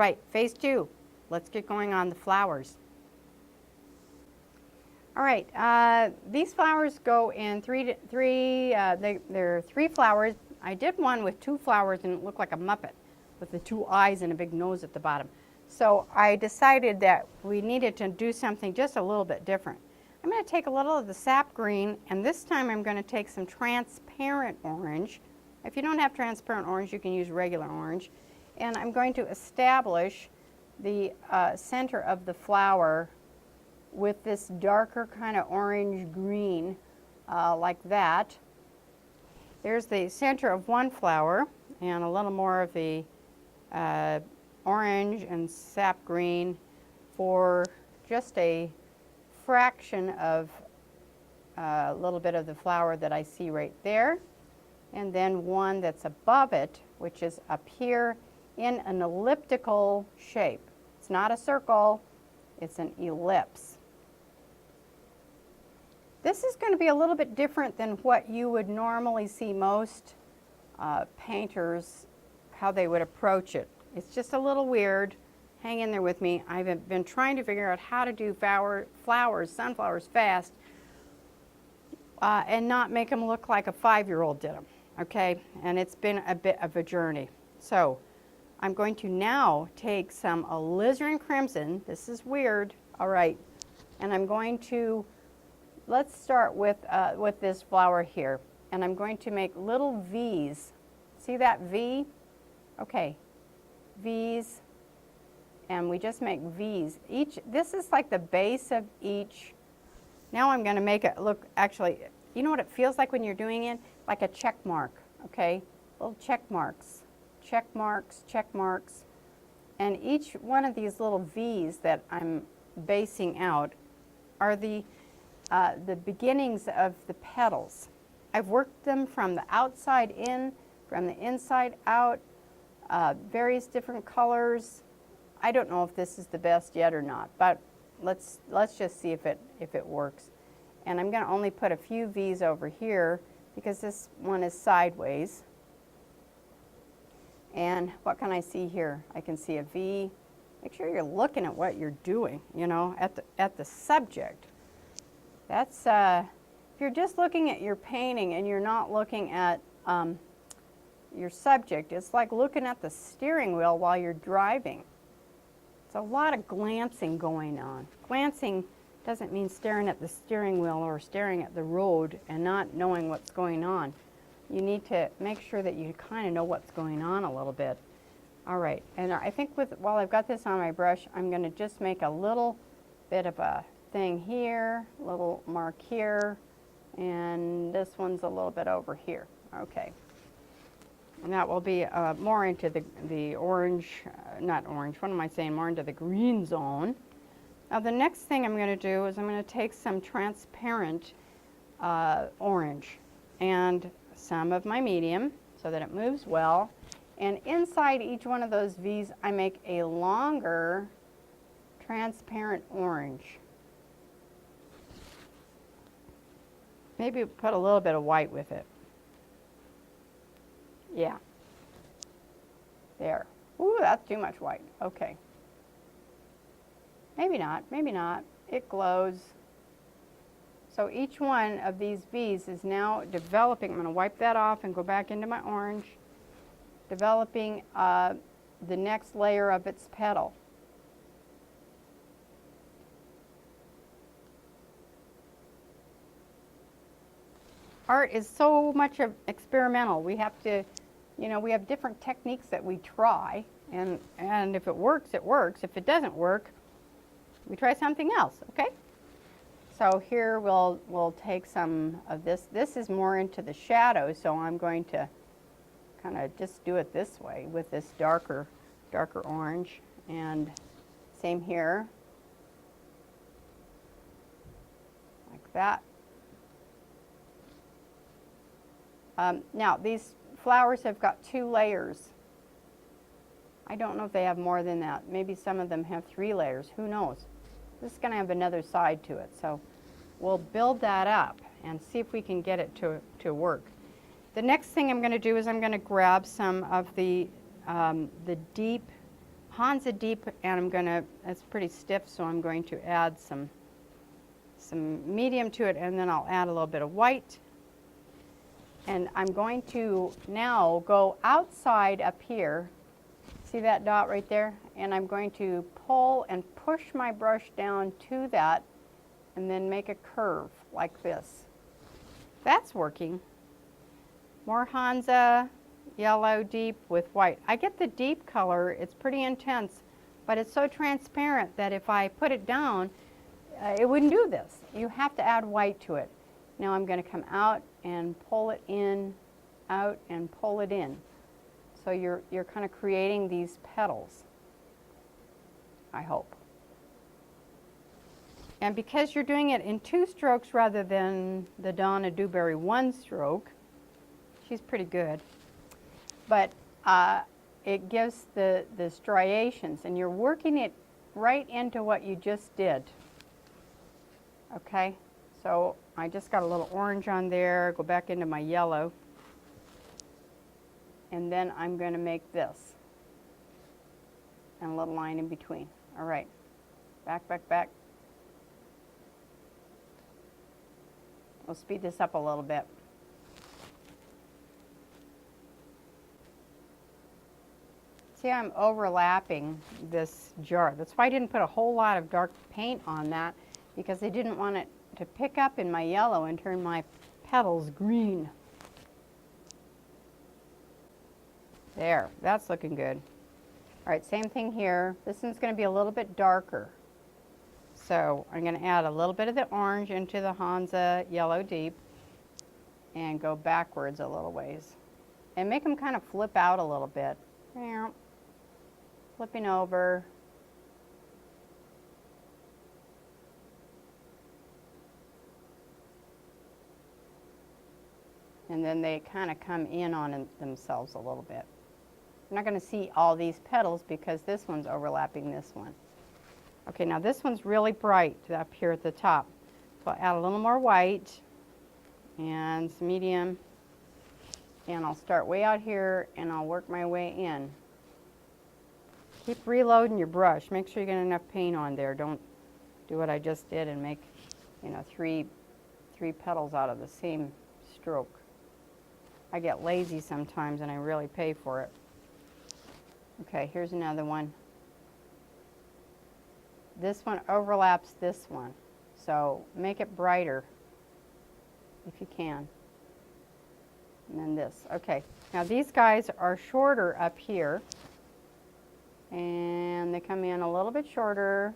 right, phase 2. Let's get going on the flowers. All right, these flowers go in there are 3 flowers. I did one with 2 flowers and it looked like a Muppet with the 2 eyes and a big nose at the bottom. So I decided that we needed to do something just a little bit different. I'm going to take a little of the sap green, and this time I'm going to take some transparent orange. If you don't have transparent orange, you can use regular orange. And I'm going to establish the center of the flower with this darker kind of orange green like that. There's the center of one flower and a little more of the orange and sap green for just a fraction of a little bit of the flower that I see right there, and then one that's above it, which is up here in an elliptical shape. It's not a circle, it's an ellipse. This is going to be a little bit different than what you would normally see most painters, how they would approach it. It's just a little weird. Hang in there with me. I've been trying to figure out how to do sunflowers fast and not make them look like a 5-year-old did them, okay? And it's been a bit of a journey. So I'm going to now take some alizarin crimson. This is weird, all right. And I'm going to, let's start with this flower here. And I'm going to make little V's. See that V? Okay, V's. And we just make V's. This is like the base of each. Now I'm going to make it look, actually, you know what it feels like when you're doing it? Like a check mark, okay? Little check marks, check marks, check marks. And each one of these little V's that I'm basing out are the beginnings of the petals. I've worked them from the outside in, from the inside out, various different colors. I don't know if this is the best yet or not, but let's just see if it works. And I'm going to only put a few V's over here because this one is sideways. And what can I see here? I can see a V. Make sure you're looking at what you're doing, you know, at the subject. That's if you're just looking at your painting and you're not looking at your subject, it's like looking at the steering wheel while you're driving. It's a lot of glancing going on. Glancing doesn't mean staring at the steering wheel or staring at the road and not knowing what's going on. You need to make sure that you kind of know what's going on a little bit. All right, and I think while I've got this on my brush, I'm going to just make a little bit of a thing here, little mark here, and this one's a little bit over here. Okay. And that will be more into the orange, not orange, what am I saying, more into the green zone. Now the next thing I'm going to do is I'm going to take some transparent orange and some of my medium so that it moves well. And inside each one of those V's, I make a longer transparent orange. Maybe put a little bit of white with it. Yeah. There. Ooh, that's too much white. Okay. Maybe not, maybe not. It glows. So each one of these V's is now developing. I'm going to wipe that off and go back into my orange. Developing the next layer of its petal. Art is so much experimental. We have to, you know, we have different techniques that we try, and if it works, it works. If it doesn't work, we try something else, okay? So here we'll take some of this. This is more into the shadow, so I'm going to kind of just do it this way with this darker orange, and same here, like that. Now these flowers have got 2 layers. I don't know if they have more than that. Maybe some of them have 3 layers. Who knows? This is going to have another side to it. So we'll build that up and see if we can get it to work. The next thing I'm going to do is I'm going to grab some of the deep Hansa deep, and it's pretty stiff, so I'm going to add some medium to it, and then I'll add a little bit of white. And I'm going to now go outside up here. See that dot right there? And I'm going to pull and push my brush down to that and then make a curve like this. That's working. More Hansa yellow deep with white. I get the deep color, it's pretty intense, but it's so transparent that if I put it down, it wouldn't do this. You have to add white to it. Now I'm going to come out and pull it in, out and pull it in. So you're kind of creating these petals, I hope. And because you're doing it in 2 strokes rather than the Donna Dewberry 1 stroke, she's pretty good. But it gives the striations, and you're working it right into what you just did. Okay, so I just got a little orange on there, go back into my yellow, and then I'm going to make this, and a little line in between. All right, back, back, back. We'll speed this up a little bit. See, I'm overlapping this jar. That's why I didn't put a whole lot of dark paint on that, because I didn't want it to pick up in my yellow and turn my petals green. There, that's looking good. All right, same thing here. This one's going to be a little bit darker. So I'm going to add a little bit of the orange into the Hansa yellow deep and go backwards a little ways. And make them kind of flip out a little bit. Flipping over. And then they kind of come in on themselves a little bit. You're not going to see all these petals because this one's overlapping this one. Okay, now this one's really bright up here at the top. So I'll add a little more white and some medium. And I'll start way out here and I'll work my way in. Keep reloading your brush. Make sure you get enough paint on there. Don't do what I just did and make, three petals out of the same stroke. I get lazy sometimes and I really pay for it. Okay, here's another one. This one overlaps this one, so make it brighter if you can. And then this. Okay, now these guys are shorter up here, and they come in a little bit shorter.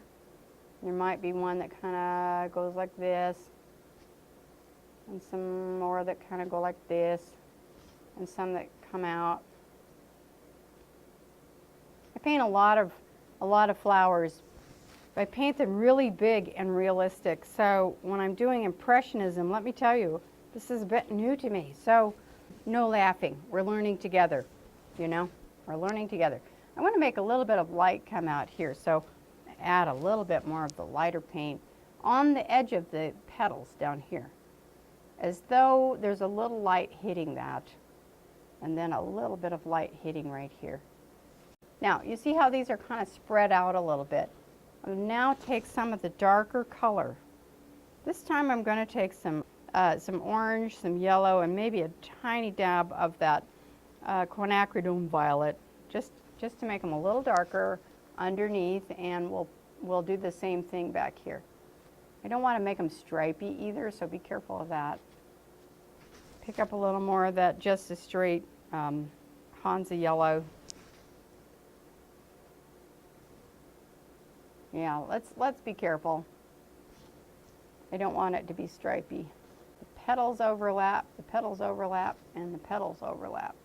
There might be one that kind of goes like this, and some more that kind of go like this, and some that come out. I paint a lot of flowers. I paint them really big and realistic. So when I'm doing impressionism, let me tell you, this is a bit new to me. So no laughing. We're learning together, We're learning together. I want to make a little bit of light come out here. So add a little bit more of the lighter paint on the edge of the petals down here, as though there's a little light hitting that, and then a little bit of light hitting right here. Now, you see how these are kind of spread out a little bit. I'll now take some of the darker color. This time I'm going to take some orange, some yellow, and maybe a tiny dab of that quinacridone violet, just to make them a little darker underneath, and we'll do the same thing back here. I don't want to make them stripy either, so be careful of that. Pick up a little more of that just a straight Hansa yellow. Yeah, let's be careful. I don't want it to be stripy. The petals overlap, the petals overlap, and the petals overlap.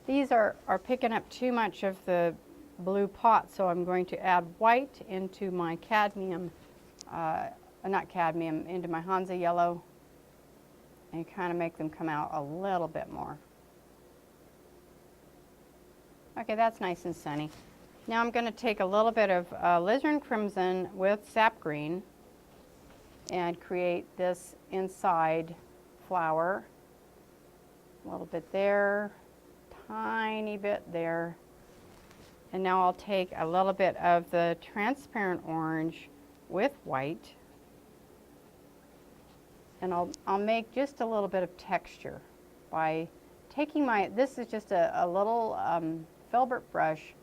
These are picking up too much of the blue pot, so I'm going to add white into my cadmium, into my Hansa yellow, and kind of make them come out a little bit more. Okay, that's nice and sunny. Now I'm going to take a little bit of alizarin crimson with sap green and create this inside flower. A little bit there, tiny bit there, And now I'll take a little bit of the transparent orange with white, and I'll make just a little bit of texture by taking this is just a little filbert brush,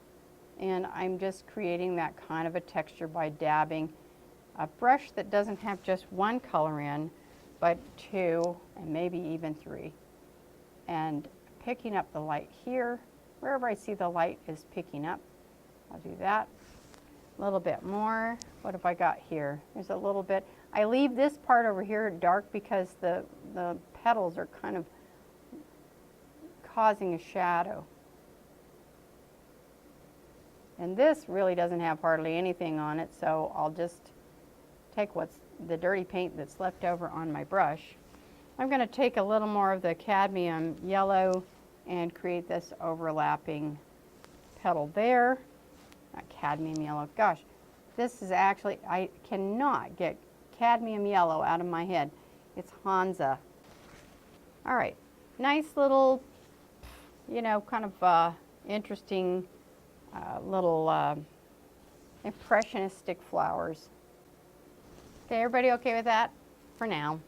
and I'm just creating that kind of a texture by dabbing a brush that doesn't have just one color in, but two and maybe even three. And picking up the light here, wherever I see the light is picking up, I'll do that. A little bit more. What have I got here? There's a little bit. I leave this part over here dark because the petals are kind of causing a shadow. And this really doesn't have hardly anything on it, so I'll just take what's the dirty paint that's left over on my brush. I'm going to take a little more of the cadmium yellow and create this overlapping petal there. Not cadmium yellow. Gosh, this is actually, I cannot get cadmium yellow out of my head. It's Hansa. All right, nice little, you know, kind of interesting little impressionistic flowers. Okay, everybody okay with that for now?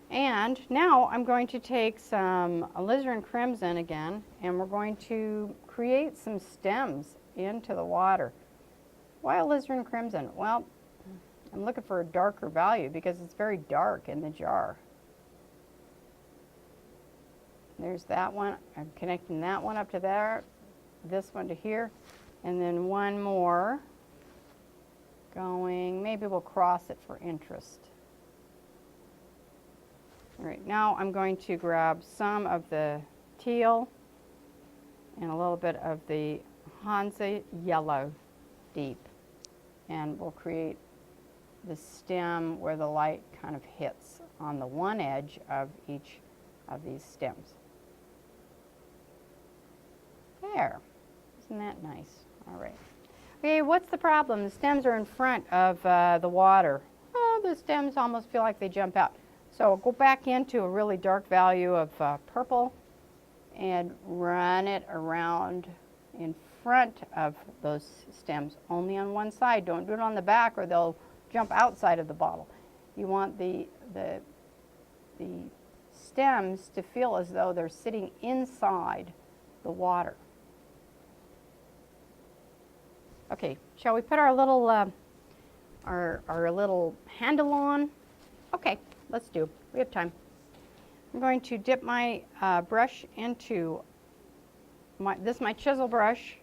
And now I'm going to take some alizarin crimson again, and we're going to create some stems into the water. Why alizarin crimson? Well, I'm looking for a darker value because it's very dark in the jar. There's that one. I'm connecting that one up to there, this one to here, and then one more going, maybe we'll cross it for interest. All right, now I'm going to grab some of the teal and a little bit of the Hansa yellow deep, and we'll create the stem where the light kind of hits on the one edge of each of these stems. There, isn't that nice? All right. Okay, what's the problem? The stems are in front of the water. Oh, the stems almost feel like they jump out. So I'll go back into a really dark value of purple and run it around in front of those stems, only on one side. Don't do it on the back or they'll jump outside of the bottle. You want the stems to feel as though they're sitting inside the water. Okay, shall we put our little our little handle on? Okay, let's do. We have time. I'm going to dip my brush into my chisel brush,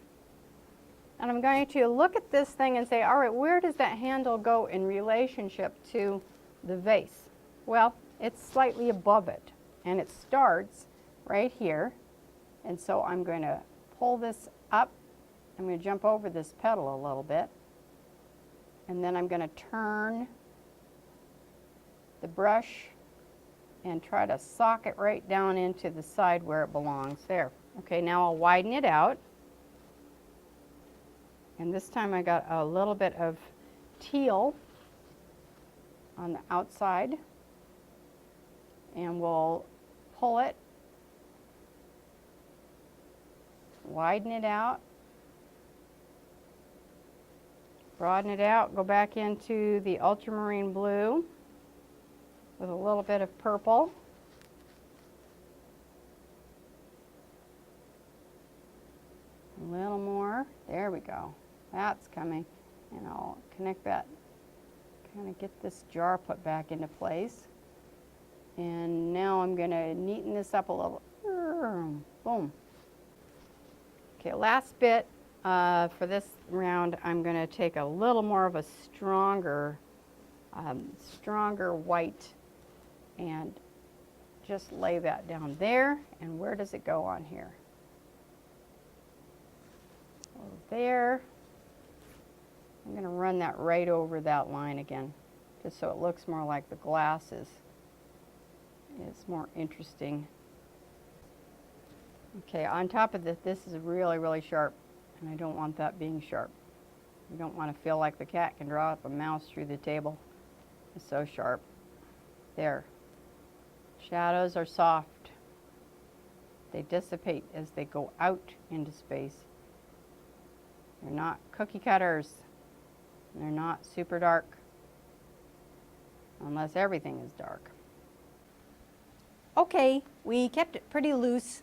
and I'm going to look at this thing and say, all right, where does that handle go in relationship to the vase? Well, it's slightly above it, and it starts right here, and so I'm going to pull this up. I'm going to jump over this petal a little bit, and then I'm going to turn the brush and try to sock it right down into the side where it belongs there. Okay, now I'll widen it out, and this time I got a little bit of teal on the outside, and we'll pull it, widen it out, broaden it out, go back into the ultramarine blue with a little bit of purple. A little more. There we go. That's coming. And I'll connect that, kind of get this jar put back into place. And now I'm going to neaten this up a little. Boom. Okay, last bit for this round, I'm going to take a little more of a stronger white and just lay that down there. And where does it go on here? Over there. I'm going to run that right over that line again, just so it looks more like the glass is more interesting. Okay, on top of this is really, really sharp, and I don't want that being sharp. You don't want to feel like the cat can draw up a mouse through the table. It's so sharp. There. Shadows are soft. They dissipate as they go out into space. They're not cookie cutters. They're not super dark, unless everything is dark. Okay, we kept it pretty loose,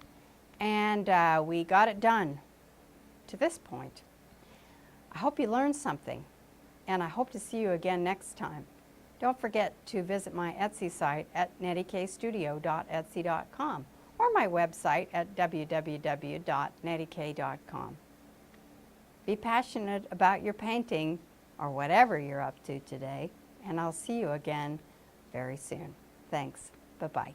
and we got it done to this point. I hope you learned something, and I hope to see you again next time. Don't forget to visit my Etsy site at nettiekayestudio.etsy.com or my website at www.nettiekaye.com. Be passionate about your painting or whatever you're up to today, and I'll see you again very soon. Thanks. Bye-bye.